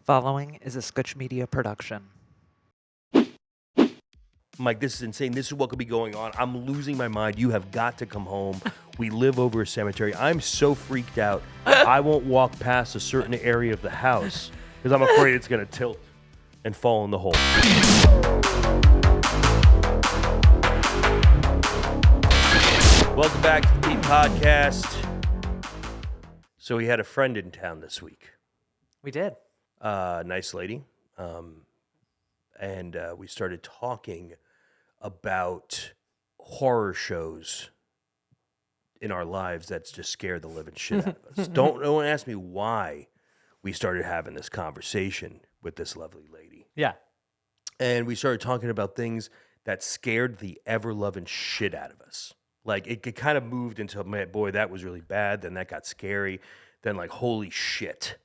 Following is a Sketch Media production. Mike, this is insane. This is what could be going on. I'm losing my mind. You have got to come home. We live over a cemetery. I'm so freaked out. I won't walk past a certain area of the house because I'm afraid it's going to tilt and fall in the hole. Welcome back to the Pete Podcast. So we had a friend in town this week. We did. Nice lady. And we started talking about horror shows in our lives that's just scared the living shit out of us. Don't ask me why we started having this conversation with this lovely lady. Yeah. And we started talking about things that scared the ever-loving shit out of us. Like, it kind of moved into, man, boy, that was really bad. Then that got scary. Then, like, holy shit.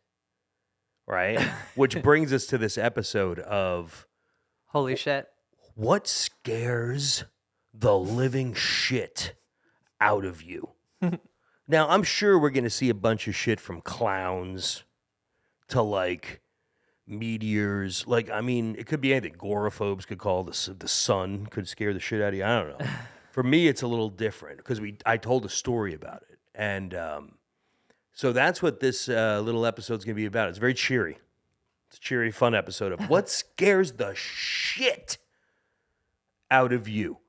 Right? Which brings us to this episode of... Holy shit. What scares the living shit out of you? Now, I'm sure we're going to see a bunch of shit from clowns to, like, meteors. Like, I mean, it could be anything. Agoraphobes could call the sun could scare the shit out of you. I don't know. For me, it's a little different because I told a story about it. And so that's what this little episode's going to be about. It's very cheery. It's a cheery, fun episode of what scares the shit out of you.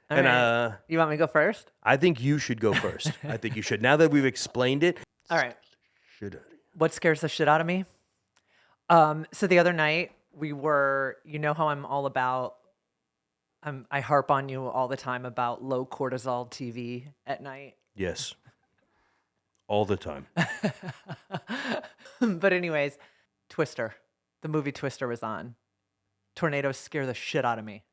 All and right. You want me to go first? I think you should go first. I think you should. Now that we've explained it. All right. Should. What scares the shit out of me? So the other night we were, you know how I'm all about, I harp on you all the time about low cortisol TV at night. Yes. All the time. But anyways, Twister. The movie Twister was on. Tornadoes scare the shit out of me.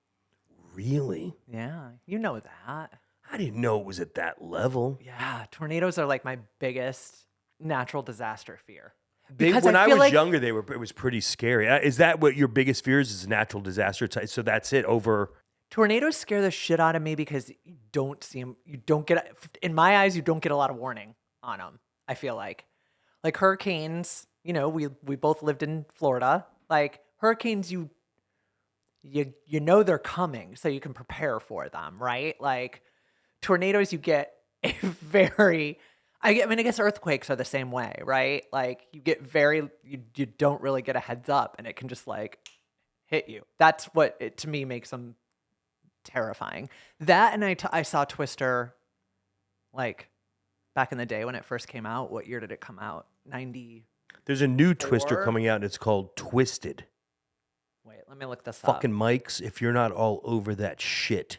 Really? Yeah, you know that. I didn't know it was at that level. Yeah, tornadoes are like my biggest natural disaster fear. When I was younger, it was pretty scary. Is that what your biggest fears is? Natural disaster type? So that's it over. Tornadoes scare the shit out of me because you don't see them. You don't get, in my eyes, you don't get a lot of warning on them. I feel like hurricanes. You know, we both lived in Florida. Like hurricanes, you know they're coming, so you can prepare for them, right? Like tornadoes, you get a very. I guess earthquakes are the same way, right? Like you get you don't really get a heads up, and it can just like hit you. That's what it to me makes them terrifying. That and I saw Twister, like back in the day when it first came out. What year did it come out? 90. There's a new Twister coming out, and it's called Twisted. Wait, let me look this up. Fucking Mikes, if you're not all over that shit.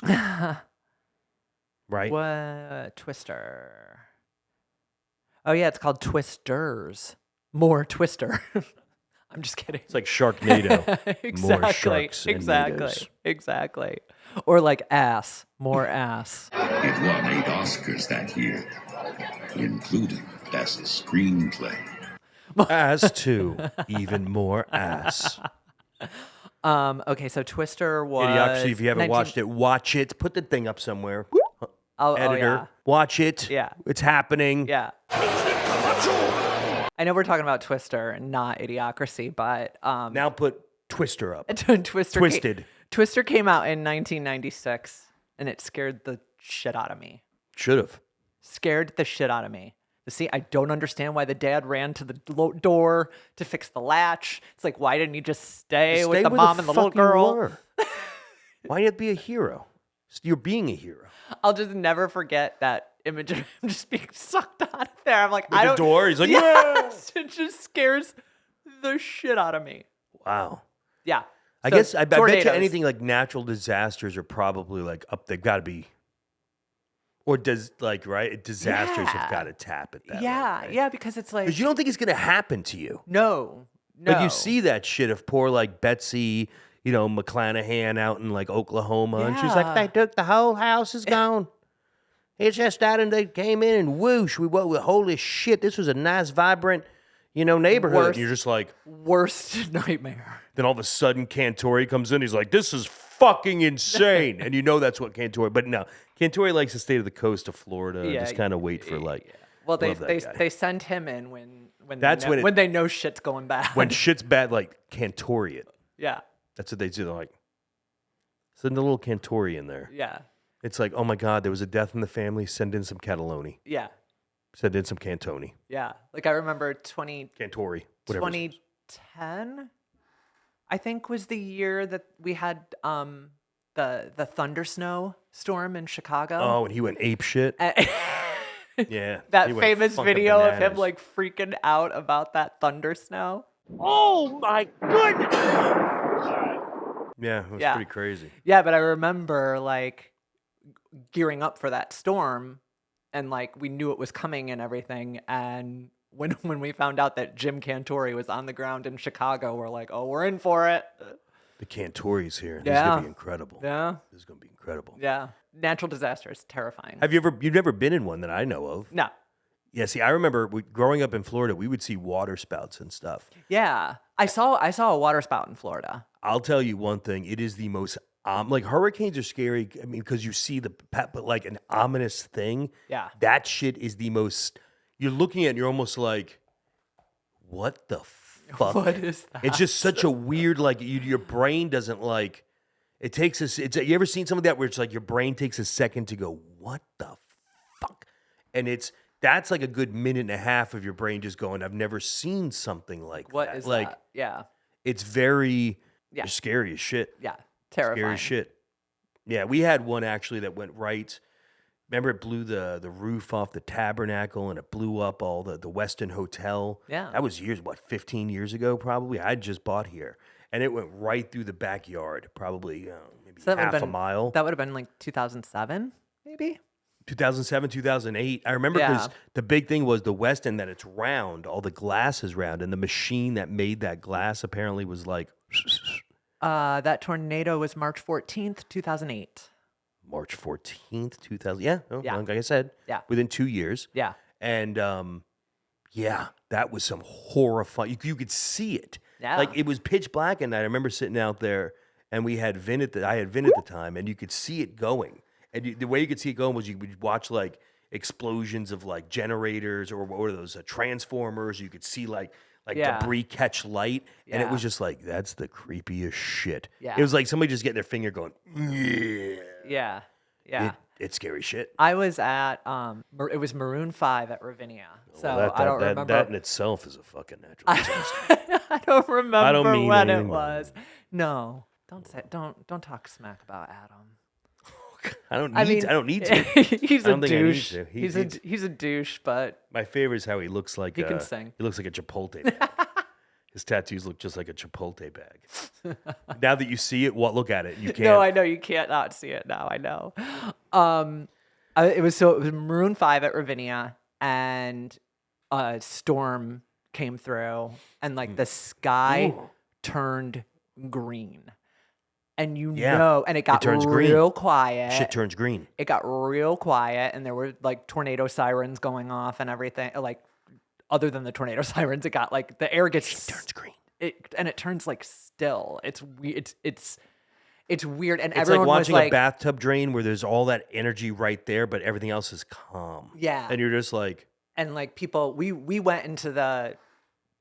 Right? What? Twister. Oh, yeah, it's called Twisters. More Twister. I'm just kidding. It's like Sharknado. Exactly. More sharks and nados. Exactly. Or like ass. More ass. It won 8 Oscars that year, including Best Screenplay. As to even more ass. Okay, so Twister was... Idiocracy, if you haven't watched it, watch it. Put the thing up somewhere. Editor, yeah. Watch it. Yeah. It's happening. Yeah. I know we're talking about Twister and not Idiocracy, but... Now put Twister up. Twisted. Twister came out in 1996, and it scared the shit out of me. Should have. Scared the shit out of me. See, I don't understand why the dad ran to the door to fix the latch. It's like, why didn't he just stay with the mom and the little girl? Why do you have to be a hero? You're being a hero. I'll just never forget that image of him just being sucked out of there. I'm like, with I don't. The door. He's like, yes! It just scares the shit out of me. Wow. Yeah. I guess I bet you anything like natural disasters are probably like up. They've got to be. Or disasters have got to tap it that way. Right? Yeah, because it's like... Because you don't think it's going to happen to you. No. Like you see that shit of poor like Betsy, McClanahan out in like Oklahoma. Yeah. And she's like, they took the whole house is gone. It's just that and they came in and whoosh. Holy shit, this was a nice, vibrant, neighborhood. And you're just like... Worst nightmare. Then all of a sudden Cantori comes in. He's like, this is fucking insane. And that's what Cantori... But no, Cantori likes to stay to the coast of Florida and just kind of wait for like... Well, they sent him in when That's when when they know shit's going bad. when shit's bad, like Cantori it. Yeah. That's what they do. They're like, send a little Cantori in there. Yeah. It's like, oh my God, there was a death in the family. Send in some Cataloni. Yeah. Send in some Cantoni. Yeah. Like I remember Cantori. Whatever. 2010, I think, was the year that we had the thunder snow storm in Chicago. Oh, and he went ape shit. Yeah. That he went famous fucking video of him bananas. like freaking out about that thunder snow. Oh my goodness. Yeah, it was Yeah. pretty crazy. Yeah, but I remember like gearing up for that storm, and like we knew it was coming and everything. And when we found out that Jim Cantori was on the ground in Chicago, we're like, oh, we're in for it. The Cantori's here. This is Yeah. gonna be incredible. Yeah. This is gonna be incredible. Yeah. Natural disaster is terrifying. You've never been in one that I know of? No. Yeah, see, I remember growing up in Florida, we would see water spouts and stuff. Yeah. I saw a water spout in Florida. I'll tell you one thing. It is the most, like hurricanes are scary. I mean, because you see but like an ominous thing. Yeah. That shit is the most, you're looking at it and you're almost like, what the fuck? What is that? It's just such a weird, like your brain doesn't like, it takes us, you ever seen something like that where it's like your brain takes a second to go, what the fuck? And that's like a good minute and a half of your brain just going, I've never seen something like What that. is Like, that? Yeah. it's very Yeah. scary as shit. Yeah. Terrifying. Scary as shit. Yeah, we had one actually that went right. Remember, it blew the roof off the Tabernacle and it blew up all the Westin Hotel. Yeah. That was 15 years ago probably. I just bought here. And it went right through the backyard, probably maybe So that would've half a been- mile. That would have been like 2007, maybe? 2007, 2008. I remember because Yeah. the big thing was the Westin, that it's round, all the glass is round, and the machine that made that glass apparently was like That tornado was March 14th, 2008. March 14th, 2000. Yeah, Yeah. like I said, Yeah. within 2 years. Yeah. And yeah, that was some horrifying. You could see it. Yeah. Like it was pitch black at night. I remember sitting out there, and we had Vin I had Vin at the time, and you could see it going. And the way you could see it going was you would watch like explosions of like generators or what were those transformers. You could see like Yeah. debris catch light, and it Yeah. was just like that's the creepiest shit. Yeah. It was like somebody just getting their finger going. Yeah. Yeah. Yeah. It's scary shit. I was at it was Maroon 5 at Ravinia. So Well, I don't remember. That in itself is a fucking natural disaster. I don't remember mean when it anything by was. No. Don't talk smack about Adam. I don't need to. He's I a don't think I need douche. to. He's a douche, but My favorite is how he looks like He can sing. He looks like a Chipotle bag. His tattoos look just like a Chipotle bag. Now that you see it, look at it. You can't. no, I know you can't not see it now. I know. It was Maroon 5 at Ravinia, and a storm came through, and like the sky turned green, and Yeah, and it got turns green. real quiet. Shit turns green. It got real quiet, and there were like tornado sirens going off and everything. Like, other than the tornado sirens, it got like the air gets Shit turns green. it turns like still. It's weird. It's weird, and It's everyone like watching was like, a bathtub drain where there's all that energy right there, but everything else is calm. Yeah. And you're just like, and like people, we went into the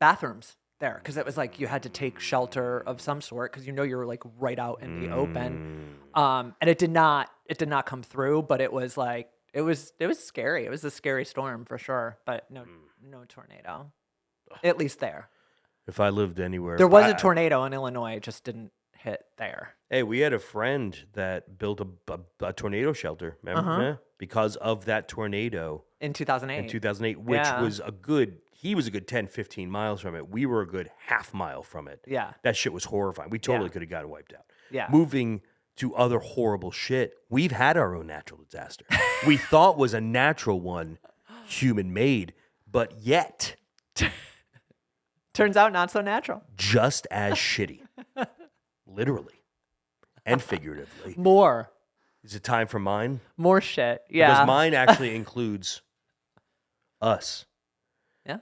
bathrooms there because it was like you had to take shelter of some sort because you're like right out in the open. And it did not come through, but it was like it was scary. It was a scary storm for sure, but no tornado, at least there. if I lived anywhere. There was a tornado in Illinois, it just didn't hit there. Hey, we had a friend that built a tornado shelter, remember? Yeah, because of that tornado In 2008. in 2008, which Yeah. was he was a good 10, 15 miles from it. We were a good half mile from it. Yeah. That shit was horrifying. We totally Yeah. could have gotten wiped out. Yeah. Moving to other horrible shit, we've had our own natural disaster. We thought was a natural one, human made, but yet Turns out not so natural. just as shitty. Literally and figuratively. More Is it time for mine? shit. Yeah. Because mine actually includes us. Yeah.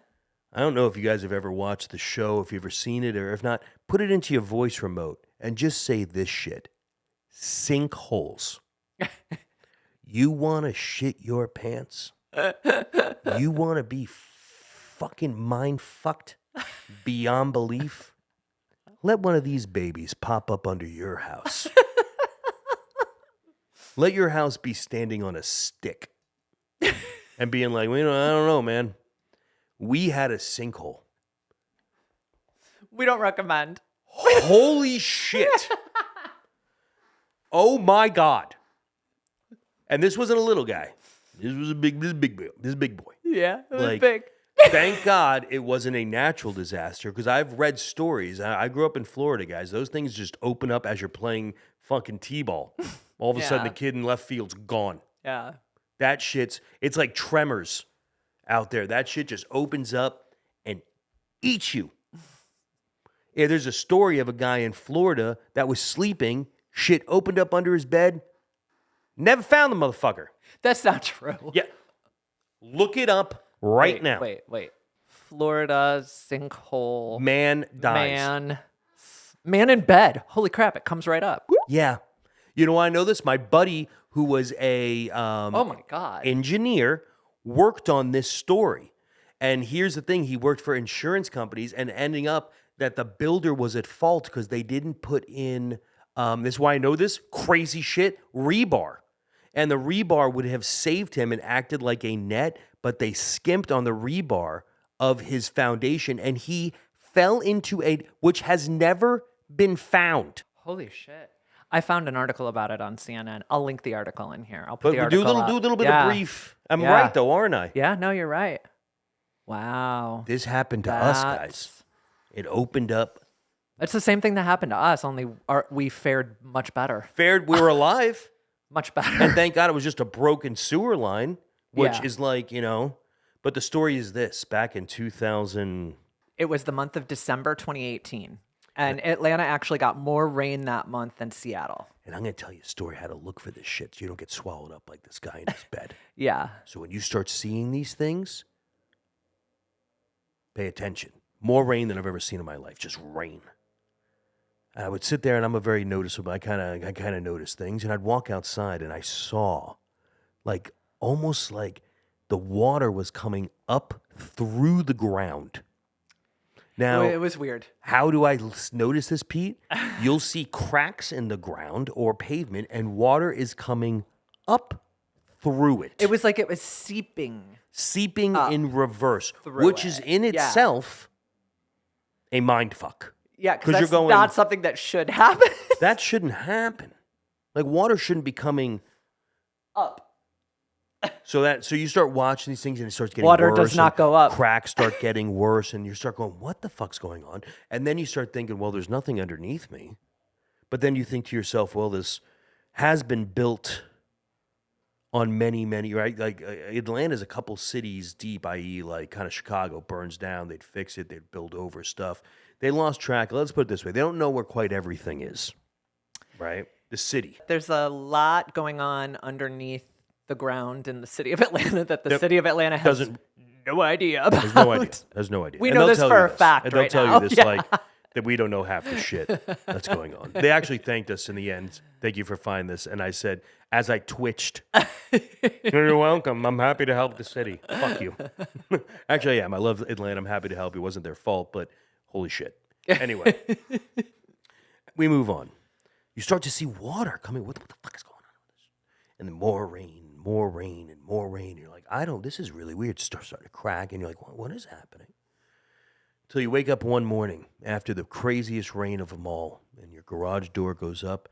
I don't know if you guys have ever watched the show, if you've ever seen it, or if not, put it into your voice remote and just say this shit. Sinkholes. You want to shit your pants? You want to be fucking mind fucked beyond belief? Let one of these babies pop up under your house. Let your house be standing on a stick and being like, well, I don't know, man. We had a sinkhole. We don't recommend. Holy shit. Oh my God. And this wasn't a little guy. This was this big boy. Yeah, it was Like, big. Thank God it wasn't a natural disaster, because I've read stories. I grew up in Florida, guys. Those things just open up as you're playing fucking T-ball. All of a sudden, Yeah. the kid in left field's gone. Yeah. That it's like Tremors out there. That shit just opens up and eats you. Yeah, there's a story of a guy in Florida that was sleeping. Shit opened up under his bed. Never found the motherfucker. That's not true. Yeah. Look it up right now. Wait. Florida sinkhole. Man dies. Man in bed. Holy crap, it comes right up. Yeah. You know why I know this? My buddy, who was a Oh my God. engineer, worked on this story. And here's the thing. He worked for insurance companies and ending up that the builder was at fault because they didn't put in, this is why I know this, crazy shit, rebar. And the rebar would have saved him and acted like a net, but they skimped on the rebar of his foundation and he fell into which has never been found. Holy shit. I found an article about it on CNN. I'll link the article in here. I'll put But the do article a little up. bit Yeah. of brief. I'm Yeah. right though, aren't I? Yeah, no, you're right. Wow. This happened to us, guys. It opened up. It's the same thing that happened to us, only we fared much better. We were alive. Much better. And thank God it was just a broken sewer line, which Yeah. is like, but the story is this. Back in 2000. It was the month of December 2018. And Atlanta actually got more rain that month than Seattle. And I'm going to tell you a story how to look for this shit so you don't get swallowed up like this guy in his bed. Yeah. So when you start seeing these things, pay attention. More rain than I've ever seen in my life. Just rain. And I would sit there and I'm a very noticeable. I kind of notice things. And I'd walk outside and I saw almost like the water was coming up through the ground. Now, It was weird. how do I notice this, Pete? You'll see cracks in the ground or pavement and water is coming up through it. It was like it was seeping. Seeping in reverse, through which is it. in Yeah. itself a mind fuck. Yeah, 'Cause because you're that's going- not something that should happen. That shouldn't happen. Like water shouldn't be coming Up. so you start watching these things and it starts getting Water worse. does not and go up. Cracks start getting worse and you start going, what the fuck's going on? And then you start thinking, well, there's nothing underneath me. But then you think to yourself, well, this has been built on many, right? Like Atlanta's a couple cities deep, i.e. like kind of Chicago burns down. They'd fix it. They'd build over stuff. They lost track. Let's put it this way. They don't know where quite everything is, right? The city. There's a lot going on underneath the ground in the city of Atlanta that the city of Atlanta has no idea about. There's no idea. There's no idea. We And know they'll this tell for you a fact And they'll right tell now. you this Yeah. that we don't know half the shit that's going on. They actually thanked us in the end. Thank you for finding this. And I said, as I twitched, you're welcome. I'm happy to help the city. Fuck you. Actually, I am. I love Atlanta. I'm happy to help. It wasn't their fault, but holy shit. Anyway, we move on. You start to see water coming. What the fuck is going on with this? And then more rain, and more rain. You're like, this is really weird. Starting to crack. And you're like, what is happening? Till you wake up one morning after the craziest rain of them all, and your garage door goes up.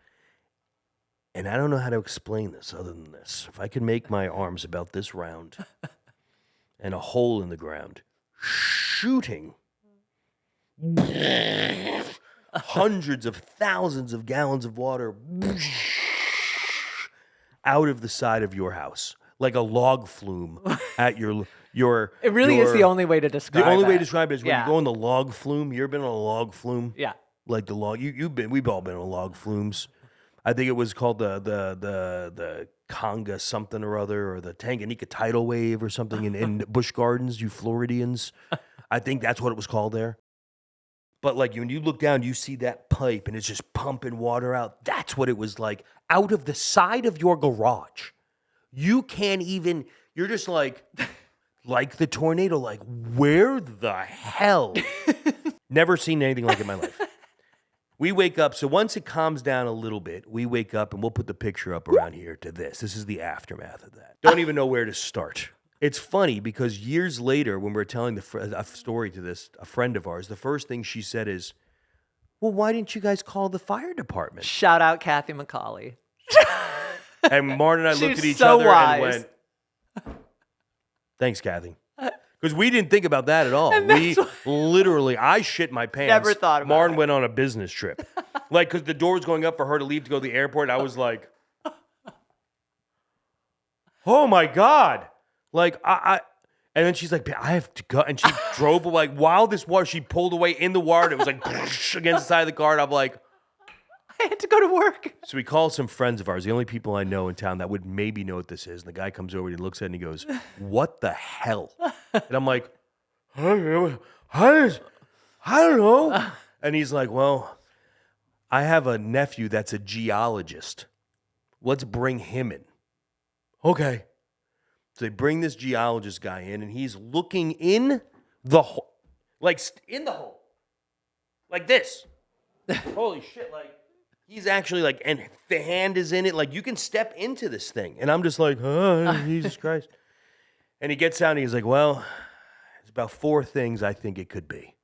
And I don't know how to explain this other than this. If I could make my arms about this round and a hole in the ground, shooting hundreds of thousands of gallons of water out of the side of your house, like a log flume at your. It really is the only way to describe it. The only way to describe it is when Yeah. you go in the log flume. You ever been on a log flume? Yeah. Like the log. We've all been on log flumes. I think it was called the Conga something or other, or the Tanganyika tidal wave or something in Busch Gardens, you Floridians. I think that's what it was called there. But like when you look down, you see that pipe and it's just pumping water out. That's what it was like out of the side of your garage. You can't even, you're just like, like the tornado. Like, where the hell? Never seen anything like it in my life. We wake up. So once it calms down a little bit, we wake up and we'll put the picture up around here to this. This is the aftermath of that. Don't even know where to start. It's funny because years later, when we're telling a story to a friend of ours, the first thing she said is, well, why didn't you guys call the fire department? Shout out Kathy McCauley. And Martin and I looked at each so other wise. and went, thanks, Kathy. Because we didn't think about that at all. We literally, I shit my pants. Never thought about Martin it. went on a business trip. Like, because the door was going up for her to leave to go to the airport. I was like, oh my God. Like, and then she's like, I have to go. And she drove, like, while this water, she pulled away in the water. And it was like against the side of the car. And I'm like, I had to go to work. so we call some friends of ours, the only people I know in town that would maybe know what this is. And the guy comes over and he looks at it and he goes, what the hell? And I'm like, I don't know. And he's like, well, I have a nephew that's a geologist. Let's bring him in. Okay. So they bring this geologist guy in, and he's looking in the hole. Like, in the hole. Like this. Holy shit, like, he's actually like, and the hand is in it. Like, you can step into this thing. And I'm just like, oh, Jesus Christ. And he gets out, and he's like, well, there's about 4 things I think it could be.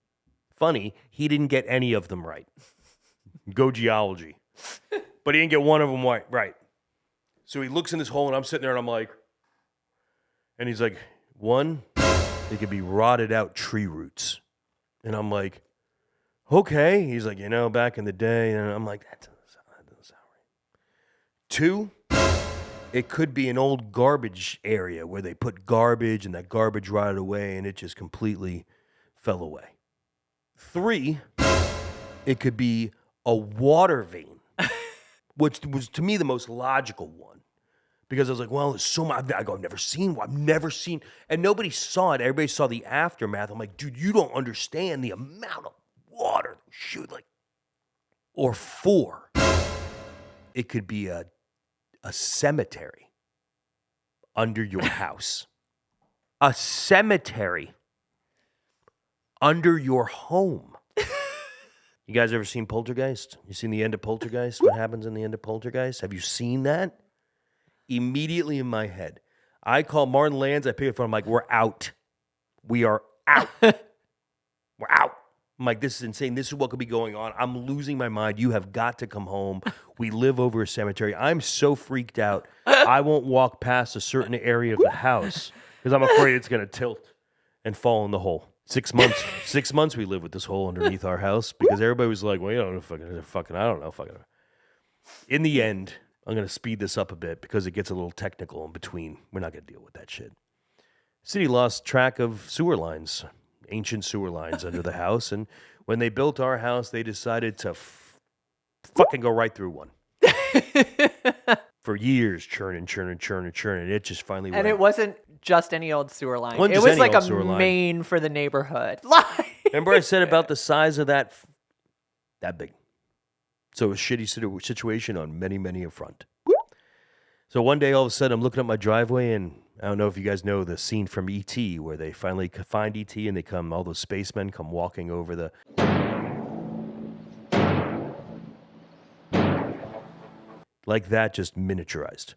Funny, he didn't get any of them right. Go geology. But he didn't get one of them right. So he looks in this hole, and I'm sitting there, and I'm like, and he's like, 1, it could be rotted out tree roots. And I'm like, okay. He's like, back in the day. And I'm like, that doesn't sound right. 2, it could be an old garbage area where they put garbage and that garbage rotted away and it just completely fell away. 3, it could be a water vein, which was to me the most logical one. Because I was like, well, it's so much. I go, I've never seen. And nobody saw it. Everybody saw the aftermath. I'm like, dude, you don't understand the amount of water. Shoot, like. Or 4, it could be a cemetery under your house. A cemetery under your home. You guys ever seen Poltergeist? You seen the end of Poltergeist? What happens in the end of Poltergeist? Have you seen that? Immediately in my head, I call Martin Lands. I pick up the phone. I'm like, we're out. We are out. We're out. I'm like, this is insane. This is what could be going on. I'm losing my mind. You have got to come home. We live over a cemetery. I'm so freaked out. I won't walk past a certain area of the house because I'm afraid it's going to tilt and fall in the hole. 6 months. 6 months we lived with this hole underneath our house because everybody was like, well, you don't know, fucking, I don't know. Fucking. In the end, I'm going to speed this up a bit because it gets a little technical in between. We're not going to deal with that shit. City lost track of sewer lines, ancient sewer lines under the house. And when they built our house, they decided to fucking go right through one. For years, churning. It just finally went. And it wasn't just any old sewer line. Wasn't It just was any like old a sewer line. main for the neighborhood. Remember I said about the size of that big. So it was a shitty situation on many a front. So one day, all of a sudden, I'm looking up my driveway, and I don't know if you guys know the scene from E.T. where they finally find E.T. and all those spacemen come walking over the... Like that, just miniaturized.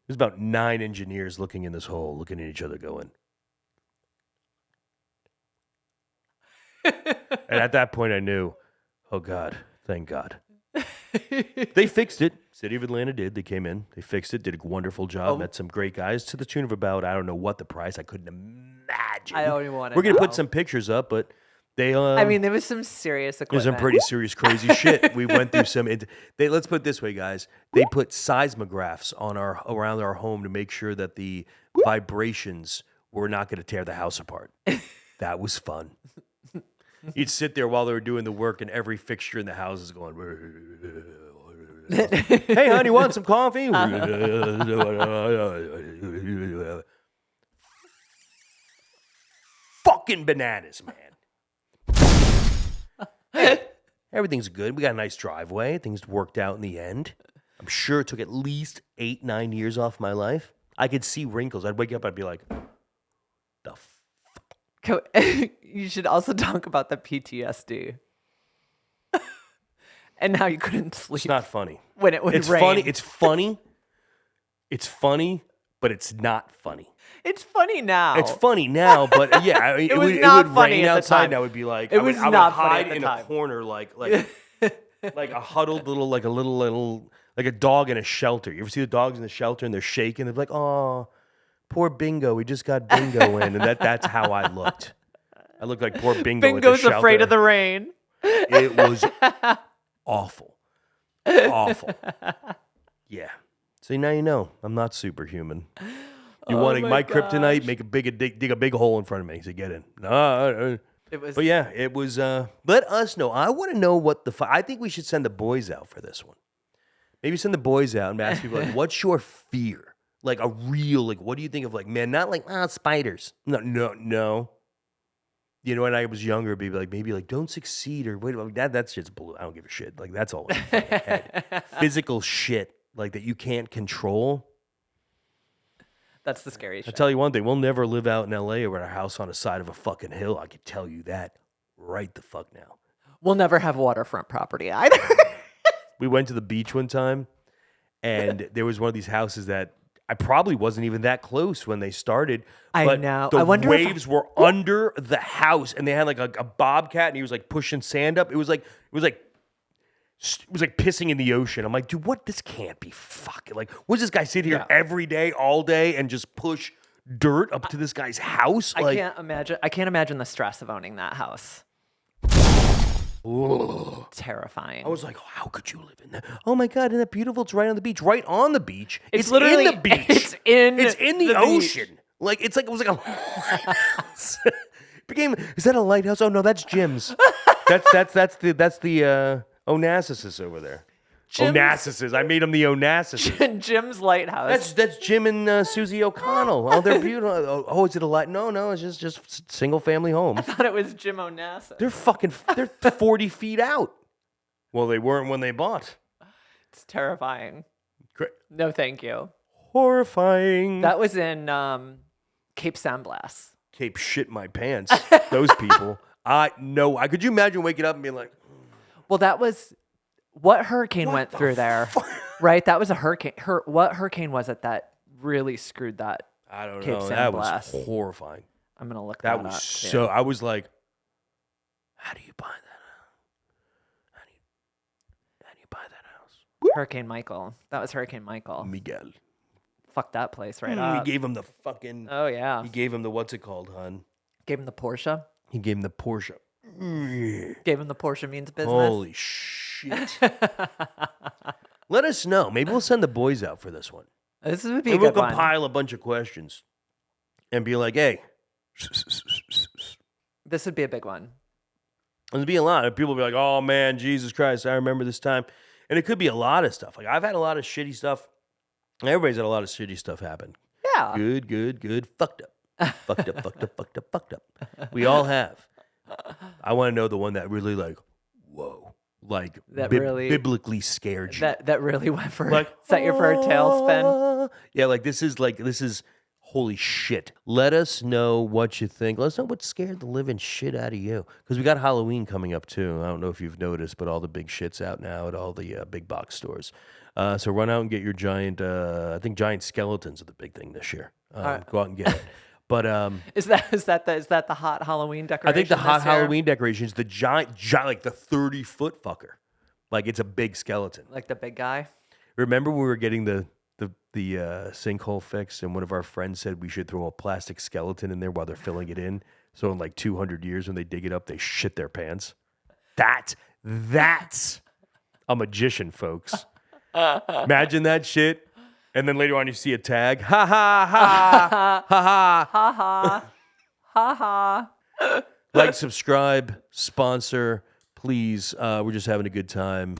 There's about 9 engineers looking in this hole, looking at each other going... And at that point, I knew, oh, God, thank God. They fixed it. City of Atlanta did. They came in. They fixed it. Did a wonderful job. Met some great guys to the tune of about, I don't know what the price. I couldn't imagine. I don't even want to We're going to know. put some pictures up, but they... I mean, there was some serious equipment. There's some pretty serious, crazy shit. We went through some... Let's put it this way, guys. They put seismographs around our home to make sure that the vibrations were not going to tear the house apart. That was fun. You'd sit there while they were doing the work, and every fixture in the house is going... Hey, honey, want some coffee? Fucking bananas, man. Hey, everything's good. We got a nice driveway. Things worked out in the end. I'm sure it took at least 8-9 years off my life. I could see wrinkles. I'd wake up, I'd be like, You should also talk about the PTSD. And how you couldn't sleep. It's not funny. When it would It's rain. funny. It's funny. It's funny, but it's not funny. It's funny now. It's funny now, but yeah, I mean, It was would, not it would funny rain at the outside, time. and I would be like, It I would, was I would not funny hide at the in time. a corner, like a huddled little, like a little, like a dog in a shelter. You ever see the dogs in the shelter and they're shaking? They're like, oh, poor Bingo. We just got Bingo in, and that's how I looked. I looked like poor Bingo. Bingo's at the afraid shelter. of the rain. It was awful. Awful. Yeah. See, now you know. I'm not superhuman. You want my my kryptonite? gosh. Dig a big hole in front of me. So get in. No. It was. But yeah, it was. Let us know. I want to know what I think we should send the boys out for this one. Maybe send the boys out and ask people like, what's your fear? Like a real, like, what do you think of, like, man? Not like spiders. No. You know, when I was younger, it'd be like, maybe like, don't succeed or wait. Like, that's just blue. I don't give a shit. Like, that's all in my fucking head. Physical shit, like, that you can't control. That's the scary I'll shit. tell you one thing. We'll never live out in L.A. or at our house on the side of a fucking hill. I can tell you that right the fuck now. We'll never have waterfront property either. We went to the beach one time, and there was one of these houses that I probably wasn't even that close when they started. I But know. the I wonder if waves were under the house, and they had like a bobcat, and he was like pushing sand up. It was like pissing in the ocean. I'm like, dude, what? This can't be fucking like. What does this guy sit here every day, all day, and just push dirt up to this guy's house? I Like, can't imagine the stress of owning that house. ugh. Terrifying. I was like, how could you live in that? Oh my god, isn't that beautiful? It's right on the beach. Right on the beach. It's literally in the beach. It's in the beach. ocean. Like it was like a lighthouse. Is that a lighthouse? Oh no, that's Jim's. that's the Onassis over there. Jim's- Onassis. I made him the Onassis. Jim's lighthouse. That's Jim and Susie O'Connell. Oh, they're beautiful. Oh, is it a light? No, it's just single family home. I thought it was Jim Onassis. They're 40 feet out. Well, they weren't when they bought. It's terrifying. Great. No, thank you. Horrifying. That was in Cape San Blas. Cape shit my pants. Those people. Could you imagine waking up and being like, Well, that was what hurricane went through there, right? That was a hurricane. What hurricane was it that really screwed that? I don't Cape know. San That Blas. was horrifying. I'm gonna look That that was up. so. too. I was like, how do you buy that? How do you buy that house? Hurricane Michael. That was Hurricane Michael. Miguel. Fuck that place right He up. gave him the fucking. Oh yeah. He gave him the what's it called, hun? Gave him the Porsche. He gave him the Porsche. Gave him the Porsche means business. Holy shit. Let us know. Maybe we'll send the boys out for this one. This would be a And we'll good one. compile a bunch of questions and be like, hey, This would be a big one. there'll be a lot of people will be like, oh man, Jesus Christ, I remember this time. And it could be a lot of stuff. Like I've had a lot of shitty stuff. Everybody's had a lot of shitty stuff happen. Yeah. Good. Fucked up. We all have. I want to know the one that really like, whoa. Like That really- biblically scared you. That really went for Like set you for a tailspin. Yeah, this is holy shit. Let us know what you think. Let us know what scared the living shit out of you. Because we got Halloween coming up too. I don't know if you've noticed, but all the big shit's out now at all the big box stores. So run out and get your giant. I think giant skeletons are the big thing this year. Go out and get it. But Is that the hot Halloween decoration? I think the hot this year? Halloween decoration is the giant, like the 30-foot fucker. Like it's a big skeleton. Like the big guy. Remember when we were getting the sinkhole fixed, and one of our friends said we should throw a plastic skeleton in there while they're filling it in. So in like 200 years, when they dig it up, they shit their pants. That's a magician, folks. Imagine that shit. And then later on, you see a tag. Ha ha ha ha ha Ha ha. Like, subscribe, sponsor, please. We're just having a good time.